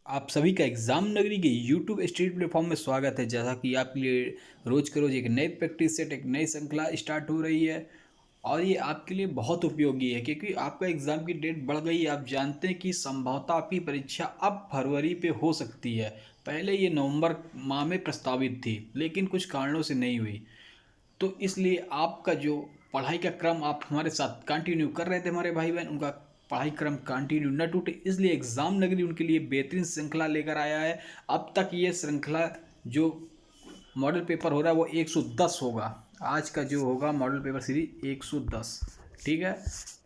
आप सभी का एग्जाम नगरी के यूट्यूब स्ट्रीट प्लेटफॉर्म में स्वागत है। जैसा कि आपके लिए रोज के रोज एक नई प्रैक्टिस सेट, एक नई श्रृंखला स्टार्ट हो रही है और ये आपके लिए बहुत उपयोगी है क्योंकि आपका एग्जाम की डेट बढ़ गई है। आप जानते हैं कि संभवतः आपकी परीक्षा अब फरवरी पे हो सकती है। पहले ये नवंबर माह में प्रस्तावित थी लेकिन कुछ कारणों से नहीं हुई। तो इसलिए आपका जो पढ़ाई का क्रम आप हमारे साथ कंटिन्यू कर रहे थे, हमारे भाई बहन, उनका पढ़ाई क्रम कंटिन्यू न टूटे, इसलिए एग्ज़ाम नगरी उनके लिए बेहतरीन श्रृंखला लेकर आया है। अब तक ये श्रृंखला जो मॉडल पेपर हो रहा है वो 110 होगा। आज का जो होगा मॉडल पेपर सीरीज 110। ठीक है,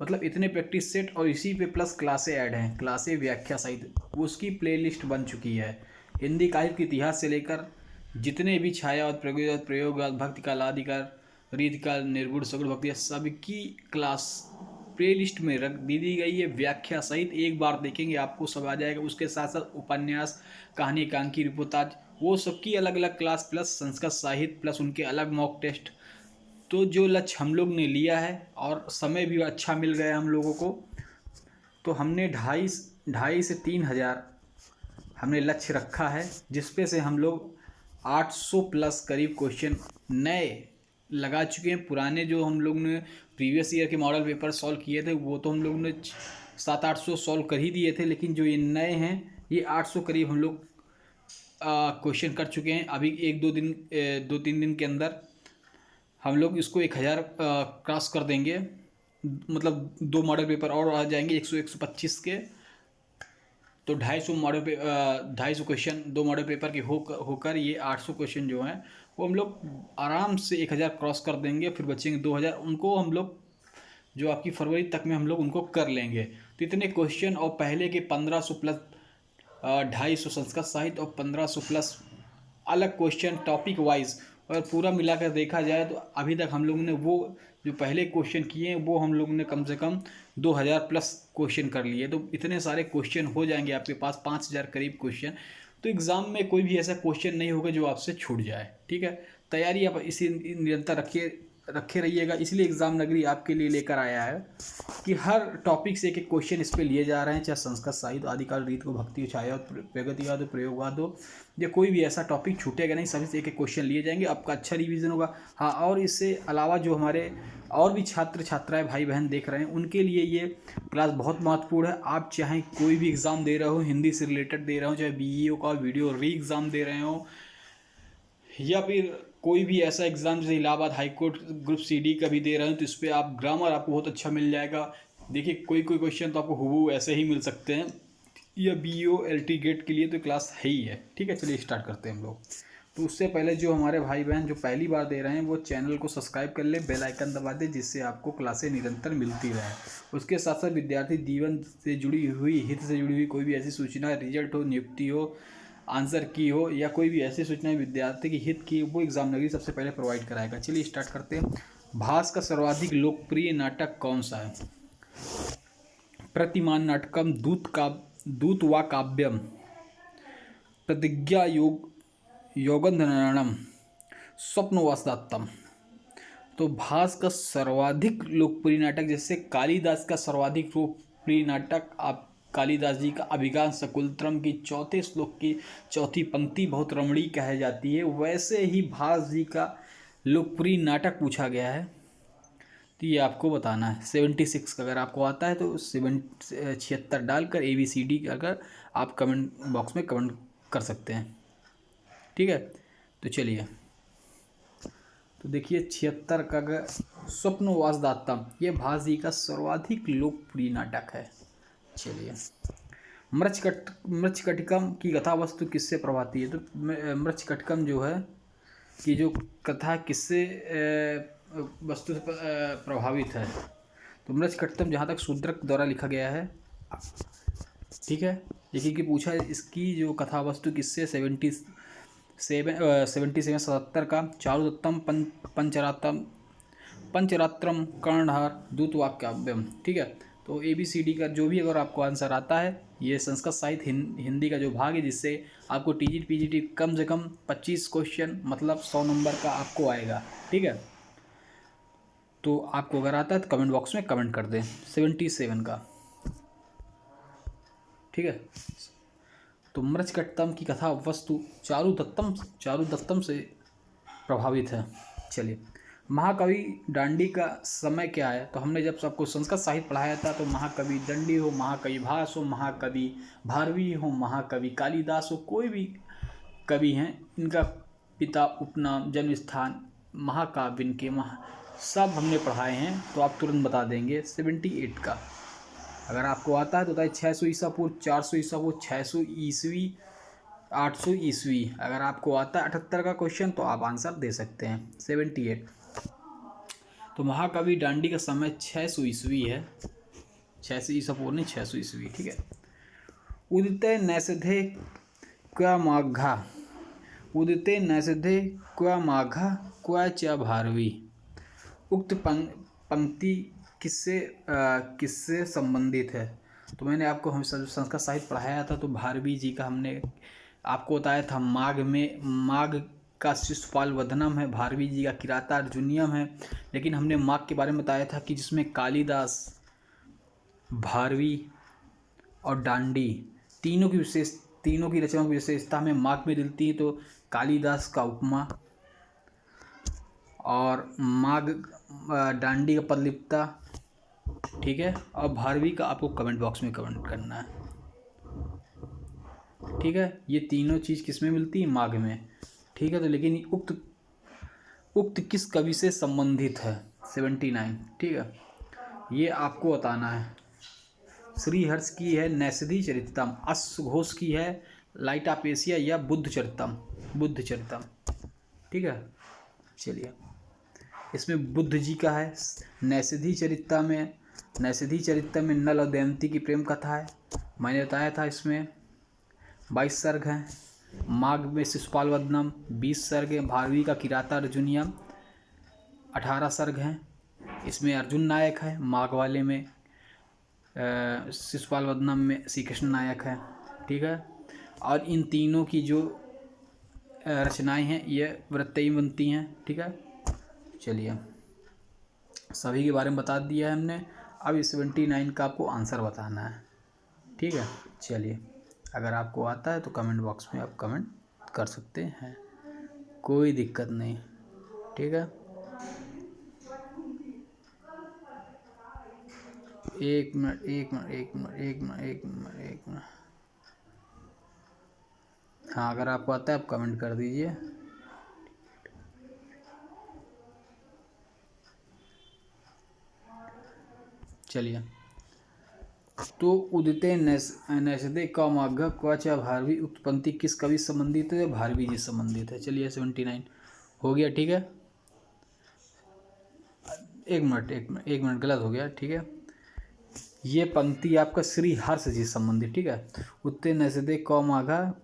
मतलब इतने प्रैक्टिस सेट और इसी पे प्लस क्लासें ऐड हैं, क्लासें व्याख्या सहित उसकी प्लेलिस्ट बन चुकी है। हिंदी काव्य के इतिहास से लेकर जितने भी छायावाद, प्रयोगवाद, प्रयोगवाद, भक्ति काल, आदिकाल, रीतिकाल, निर्गुण, सगुण भक्ति, सबकी क्लास प्ले लिस्ट में रख दी गई है व्याख्या सहित। एक बार देखेंगे आपको सब आ जाएगा। उसके साथ साथ उपन्यास, कहानी, एकांकी, रिपोर्टाज, वो सबकी अलग अलग क्लास, प्लस संस्कृत साहित्य, प्लस उनके अलग मॉक टेस्ट। तो जो लक्ष्य हम लोग ने लिया है और समय भी अच्छा मिल गया हम लोगों को, तो हमने ढाई ढाई से 3,000 हमने लक्ष्य रखा है, जिसपे से हम लोग 800 प्लस करीब क्वेश्चन नए लगा चुके हैं। पुराने जो हम लोग ने प्रीवियस ईयर के मॉडल पेपर सॉल्व किए थे वो तो हम लोग ने 700-800 सॉल्व कर ही दिए थे, लेकिन जो ये नए हैं ये 800 करीब हम लोग क्वेश्चन कर चुके हैं। अभी 2-3 दिन के अंदर हम लोग इसको 1,000 क्रॉस कर देंगे। मतलब 2 मॉडल पेपर और आ जाएंगे 100-125 के। तो 250 क्वेश्चन 2 मॉडल पेपर के होकर ये 800 क्वेश्चन जो हैं वो हम लोग आराम से 1,000 क्रॉस कर देंगे। फिर बचेंगे 2,000, उनको हम लोग जो आपकी फरवरी तक में हम लोग उनको कर लेंगे। तो इतने क्वेश्चन और पहले के 1,500 प्लस 250 संस्कृत साहित्य और 1,500 प्लस अलग क्वेश्चन टॉपिक वाइज, और पूरा मिलाकर देखा जाए तो अभी तक हम लोगों ने वो जो पहले क्वेश्चन किए हैं वो हम लोगों ने कम से कम 2,000 प्लस क्वेश्चन कर लिए। तो इतने सारे क्वेश्चन हो जाएंगे आपके पास, 5,000 करीब क्वेश्चन। तो एग्ज़ाम में कोई भी ऐसा क्वेश्चन नहीं होगा जो आपसे छूट जाए। ठीक है, तैयारी आप इसी निरंतर रखे रहिएगा। इसलिए एग्ज़ाम नगरी आपके लिए लेकर आया है कि हर टॉपिक से एक एक क्वेश्चन इस पे लिए जा रहे हैं, चाहे संस्कृत साहित्य, आदिकाल, रीत को, भक्ति, छाया, प्रगतिवाद, प्रयोगवाद हो, या कोई भी ऐसा टॉपिक छूटेगा नहीं। सभी से एक एक क्वेश्चन लिए जाएंगे, आपका अच्छा रिवीजन होगा। हाँ, और इससे अलावा जो हमारे और भी छात्र छात्राएं भाई बहन देख रहे हैं उनके लिए ये क्लास बहुत महत्वपूर्ण है। आप चाहे कोई भी एग्ज़ाम दे रहे हो, हिंदी से रिलेटेड दे रहे हो, चाहे बीईओ का वीडियो री एग्ज़ाम दे रहे हो, या फिर कोई भी ऐसा एग्ज़ाम जैसे Allahabad high court group CD का भी दे रहे हैं, तो इस पर आप ग्रामर आपको बहुत अच्छा मिल जाएगा। देखिए कोई कोई क्वेश्चन तो आपको हूबहू ऐसे ही मिल सकते हैं। या बीईओ एलटी गेट के लिए तो क्लास है ही है। ठीक है, चलिए स्टार्ट करते हैं हम लोग। तो उससे पहले जो हमारे भाई बहन जो पहली बार दे रहे हैं वो चैनल को सब्सक्राइब कर ले, बेल आइकन दबा दे, जिससे आपको क्लासें निरंतर मिलती रहे। उसके साथ साथ विद्यार्थी जीवन से जुड़ी हुई, हित से जुड़ी हुई कोई भी ऐसी सूचना, रिजल्ट हो, नियुक्ति हो, आंसर की हो, या कोई भी ऐसी सूचना विद्यार्थी की हित की, वो एग्जाम नगरी सबसे पहले प्रोवाइड कराएगा। चलिए स्टार्ट करते हैं। भास का सर्वाधिक लोकप्रिय नाटक कौन सा है? प्रतिमान नाटकम, दूत वा काव्यम, प्रतिज्ञा योगंधनम, स्वप्नवासदत्तम। तो भास का सर्वाधिक लोकप्रिय नाटक, जैसे कालिदास का सर्वाधिक लोकप्रिय नाटक आप कालिदास जी का अभिज्ञान शकुंतलम की चौथे श्लोक की चौथी पंक्ति बहुत रमणीय कही जाती है, वैसे ही भास जी का लोकप्रिय नाटक पूछा गया है। तो ये आपको बताना है 76 का, अगर आपको आता है तो 76 डालकर ABCD अगर आप कमेंट बॉक्स में कमेंट कर सकते हैं। ठीक है, तो चलिए, तो देखिए 76 का अगर स्वप्नवासदात्तम, ये भास जी का सर्वाधिक लोकप्रिय नाटक है। चलिए, मृच्छकटिकम की कथा वस्तु किससे प्रभाती है? तो मृच्छकटिकम जो है कि जो कथा किससे वस्तु से प्रभावित है? तो मृच्छकटिकम जहाँ तक शूद्रक द्वारा लिखा गया है। ठीक है, एक की पूछा है इसकी जो कथा वस्तु किससे? 77 का चारुदत्तम, पंचरात्रम, कर्णहार, दूतवाक्याव्यम। ठीक है, तो ABCD का जो भी अगर आपको आंसर आता है, ये संस्कृत साहित्य हिंदी का जो भाग है, जिससे आपको TGT PGT कम से कम 25 क्वेश्चन, मतलब 100 नंबर का आपको आएगा। ठीक है, तो आपको अगर आता है तो कमेंट बॉक्स में कमेंट कर दें 77 का। ठीक है, तो मृच्छकट्टम की कथा वस्तु चारुदत्तम से प्रभावित है। चलिए, महाकवि दांडी का समय क्या है? तो हमने जब सबको संस्कृत साहित्य पढ़ाया था तो महाकवि दंडी हो, महाकवि भास हो, महाकवि भारवी हो, महाकवि कालिदास हो, कोई भी कवि हैं, इनका पिता, उपनाम, जन्म स्थान, महाकाव्य इनके सब हमने पढ़ाए हैं, तो आप तुरंत बता देंगे। 78 का अगर आपको आता है तो बताइए 600 ईसा पूर्व, 400 ईसा पूर्व, 600 ईस्वी, 800 ईस्वी। अगर आपको आता है 78 का क्वेश्चन तो आप आंसर दे सकते हैं। 78 तो महाकवि दांडी का समय 600 ईस्वी है, 600 ईसा पूर्व नहीं, 600 ईस्वी, ठीक है। उदिते नैषधे क्वा माघा, उदिते नैषधे क्वा माघा क्वा च भारवी। उक्त पंक्ति किससे संबंधित है? तो मैंने आपको हम संस्कृत साहित्य पढ़ाया था तो भारवी जी का हमने आपको बताया था। माघ का शिशुपाल वदनम है, भारवी जी का किराता अर्जुनियम है। लेकिन हमने माघ के बारे में बताया था कि जिसमें कालिदास, भारवी और दांडी तीनों की रचनाओं की विशेषता हमें माघ में मिलती है। तो कालिदास का उपमा और माघ दांडी का पदलिप्ता, ठीक है। और भारवी का आपको कमेंट बॉक्स में कमेंट करना है, ठीक है। ये तीनों चीज़ किस में मिलती है? माघ में, ठीक है। तो लेकिन उक्त किस कवि से संबंधित है? 79, ठीक है। ये आपको बताना है। श्रीहर्ष की है नैषधि चरितम, अश्वघोष की है लाइटापेसिया या बुद्ध चरितम, ठीक है। चलिए, इसमें बुद्ध जी का है। नैषधि चरित्र में नल और दमयंती की प्रेम कथा है, मैंने बताया था। इसमें 22 सर्ग हैं। माघ में शिशुपाल वदनम 20 सर्ग हैं। भारवी का किराता अर्जुनियम 18 सर्ग हैं। इसमें अर्जुन नायक है, माघ वाले में शिशुपाल वदनम में श्री कृष्ण नायक है, ठीक है। और इन तीनों की जो रचनाएं हैं ये वृत्तहीन बनती हैं, ठीक है। चलिए, सभी के बारे में बता दिया है हमने। अब 79 का आपको आंसर बताना है, ठीक है। चलिए, अगर आपको आता है तो कमेंट बॉक्स में आप कमेंट कर सकते हैं, कोई दिक्कत नहीं, ठीक है। एक मिनट। हाँ, अगर आपको आता है आप कमेंट कर दीजिए। चलिए, तो उदिते नैषधे का माघ क्वा च भारवी उक्त पंक्ति किस कवि संबंधित है? भारवी जी संबंधित है। चलिए, 79 हो गया, ठीक है। एक मिनट गलत हो गया, ठीक है। ये पंक्ति आपका श्री हर्ष जी संबंधित, ठीक है। उदिते नैषधे का माघा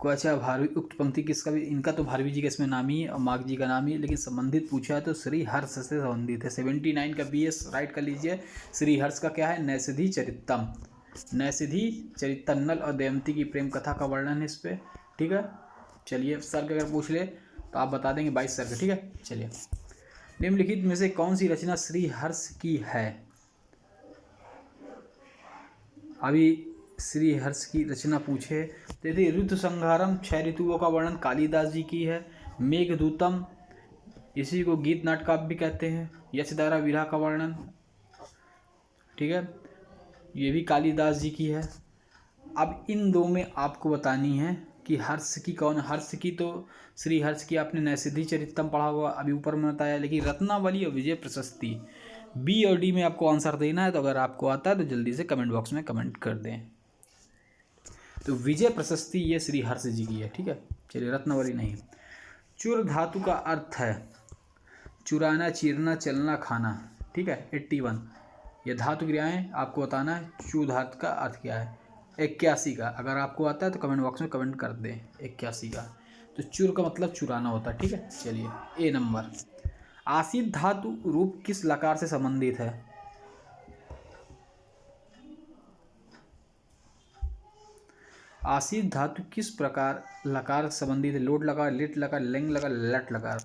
क्वा च भारवी उक्त पंक्ति किस कवि, इनका तो भारवी जी का इसमें नाम ही है और माघ जी का नाम ही है, लेकिन संबंधित पूछा है तो श्री हर्ष से संबंधित है। 79 का BS राइट कर लीजिए। श्री हर्ष का क्या है? नैषधि चरितम नल और दमयंती की प्रेम कथा का वर्णन है इस पर, ठीक है। चलिए, सर्ग अगर पूछ ले तो आप बता देंगे 22 सर्ग, ठीक है। चलिए, निम्नलिखित में से कौन सी रचना श्री हर्ष की है? अभी श्री हर्ष की रचना पूछे तो ऋतु संहारम 6 ऋतुओं का वर्णन कालिदास जी की है। मेघदूतम, इसी को गीत नाटकाव्य भी कहते हैं। यशधारा विरह का वर्णन, ठीक है, ये भी कालिदास जी की है। अब इन दो में आपको बतानी है कि हर्ष की कौन। हर्ष की तो श्री हर्ष की आपने नैषधि चरितम पढ़ा हुआ, अभी ऊपर में बताया। लेकिन रत्नावली और विजय प्रशस्ति B और D में आपको आंसर देना है। तो अगर आपको आता है तो जल्दी से कमेंट बॉक्स में कमेंट कर दें। तो विजय प्रशस्ति ये श्री हर्ष जी की है, ठीक है। चलिए, रत्नावली नहीं। चुर धातु का अर्थ है चुराना, चीरना, चलना, खाना, ठीक है। 81 ये धातु क्रियाएं आपको बताना है। चु धातु का अर्थ क्या है? 81 का अगर आपको आता है तो कमेंट बॉक्स में कमेंट कर दें। 81 का तो चुर का मतलब चुराना होता है, ठीक है। चलिए, A नंबर। आसित धातु रूप किस लकार से संबंधित है? आसित धातु किस प्रकार लकार संबंधित है? लोट लकार, लिट लकार, लिंग लकार, लट लकार।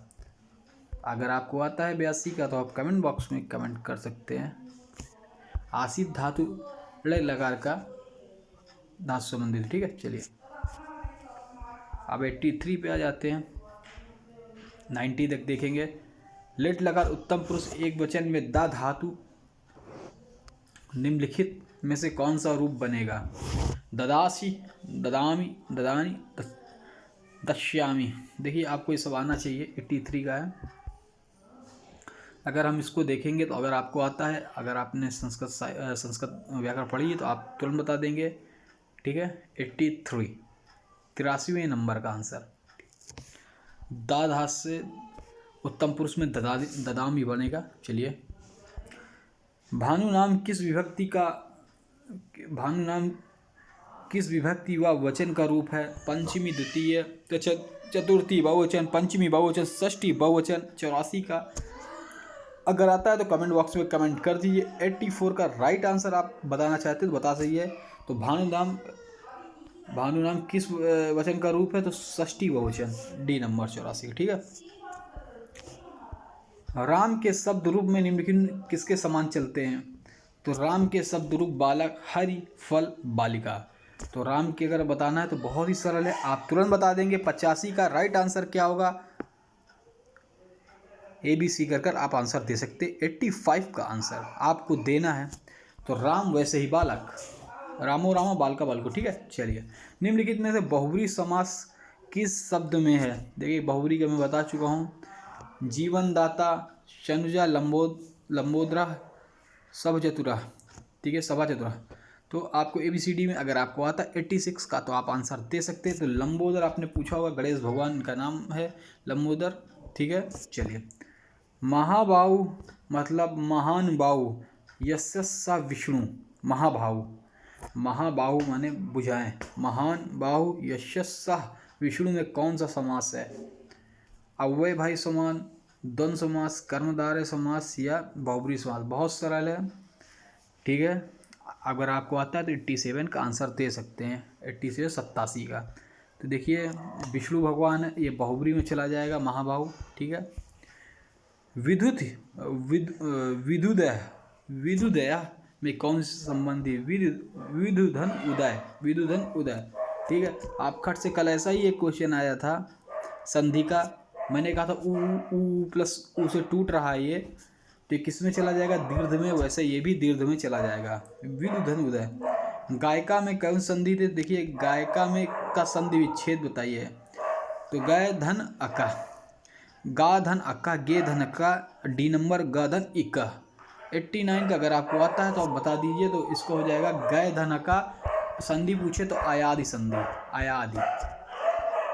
अगर आपको आता है 82 का तो आप कमेंट बॉक्स में कमेंट कर सकते हैं। आसित धातु लकार का धातु संबंधित, ठीक है। चलिए, अब 83 पे आ जाते हैं, 90 तक देखेंगे। लिट लकार उत्तम पुरुष एक वचन में दा धातु निम्नलिखित में से कौन सा रूप बनेगा? ददासी, ददामी, ददानी, दश्यामी। देखिए आपको ये सब आना चाहिए, 83 का है। अगर हम इसको देखेंगे तो अगर आपको आता है, अगर आपने संस्कृत व्याकरण पढ़ी है तो आप तुरंत बता देंगे। ठीक है, 83 83वें नंबर का आंसर। दाधास से उत्तम पुरुष में ददाम ही बनेगा। चलिए, भानु नाम किस विभक्ति व वचन का रूप है? पंचमी, द्वितीय, चतुर्थी बहुवचन, पंचमी बहुवचन, षष्ठी बहुवचन, 84 का। अगर आता है तो कमेंट बॉक्स में कमेंट कर दीजिए। 84 का राइट आंसर आप बताना चाहते हो तो बता सही है। तो भानु नाम किस वचन का रूप है? तो षष्ठी बहुवचन, डी नंबर 84। ठीक है। राम के शब्द रूप में निम्नलिखित किसके समान चलते हैं? तो राम के शब्द रूप बालक, हरि, फल, बालिका। तो राम के अगर बताना है तो बहुत ही सरल है, आप तुरंत बता देंगे। 85 का राइट आंसर क्या होगा? ABC कर आप आंसर दे सकते। 85 का आंसर आपको देना है। तो राम वैसे ही बालक, रामो रामा बालका बालको। ठीक है। चलिए, निम्नलिखित में से बहुब्री समास किस शब्द में है? देखिए बहुब्री का मैं बता चुका हूँ। जीवनदाता, शनुजा, लंबोदरा, सब चतुरा। ठीक है, सभा चतुरा। तो आपको ABCD में अगर आपको आता 86 का तो आप आंसर दे सकते हैं। तो लंबोदर आपने पूछा होगा, गणेश भगवान का नाम है लंबोदर। ठीक है। चलिए, महाबाहु मतलब महान बाहु, यशस्सा विष्णु। महाबाहु माने बुझाएं, महान बाहु यशस्सा विष्णु में कौन सा समास है? अव्यय भाई समान, द्वंद्व समास, कर्मधारय समास या बहुब्री समास। बहुत सरल है। ठीक है, अगर आपको आता है तो 87 का आंसर दे सकते हैं। 87 87 का। तो देखिए विष्णु भगवान है, ये बहुब्री में चला जाएगा, महाबाहु। ठीक है। विदुदया में कौन से संबंधी? विदुधन उदय। ठीक है। आप खट से कल ऐसा ही एक क्वेश्चन आया था संधि का, मैंने कहा था उ प्लस उ से टूट रहा है ये, तो किस में चला जाएगा? दीर्घ में। वैसे ये भी दीर्घ में चला जाएगा, विदुधन उदय। गायिका में कौन संधि थे? देखिए गायिका में का संधि विच्छेद बताइए। तो गय धन अका, गा धन अक्का, गे धन अक्का, डी नंबर ग धन इक्का। 89 का अगर आपको आता है तो आप बता दीजिए। तो इसको हो जाएगा गय धन अक्का। संधि पूछे तो आयादि संधि, आयादि।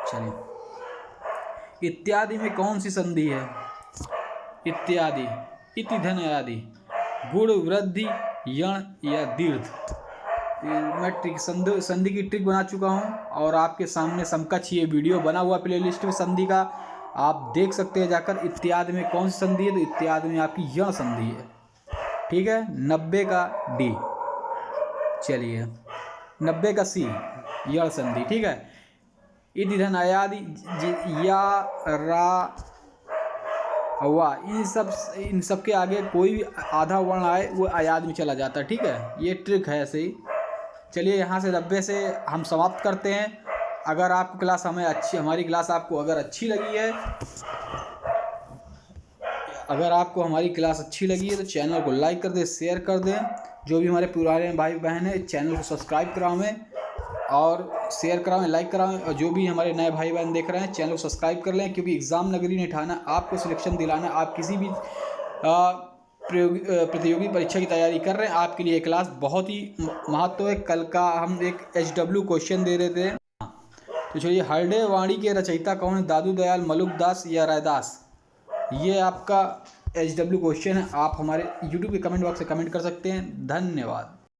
चलिए, इत्यादि में कौन सी संधि है? इत्यादि, इति धन आयादि, गुण, वृद्धि, यण या दीर्घ। मैं संधि की ट्रिक बना चुका हूँ और आपके सामने समकक्ष ये वीडियो बना हुआ प्लेलिस्ट में संधि का, आप देख सकते हैं जाकर। इत्यादि में कौन सी संधि है? तो इत्यादि में आपकी यण संधि है। ठीक है। 90 का डी। चलिए, 90 का सी, यण संधि। ठीक है। इति धन आयादि, या, रा, वा, इन सब के आगे कोई भी आधा वर्ण आए वो आयाद में चला जाता है। ठीक है, ये ट्रिक है ऐसे ही। चलिए, यहाँ से 90 से हम समाप्त करते हैं। अगर आपको क्लास हमारी क्लास आपको अगर अच्छी लगी है, अगर आपको हमारी क्लास अच्छी लगी है तो चैनल को लाइक कर दें, शेयर कर दें। जो भी हमारे पुराने भाई बहन हैं चैनल को सब्सक्राइब करावें और शेयर करावें, लाइक करावें। और जो भी हमारे नए भाई बहन देख रहे हैं चैनल को सब्सक्राइब कर लें, क्योंकि एग्ज़ाम नगरी नहीं ठाना, आपको सिलेक्शन दिलाना। आप किसी भी प्रतियोगी परीक्षा की तैयारी कर रहे हैं, आपके लिए क्लास बहुत ही महत्व है। कल का हम एक HW क्वेश्चन दे रहे थे। तो चलिए, हरडे वाणी के रचयिता कौन है? दादू दयाल, मलुकदास या रैदास? ये आपका HW क्वेश्चन है। आप हमारे YouTube के कमेंट बॉक्स से कमेंट कर सकते हैं। धन्यवाद।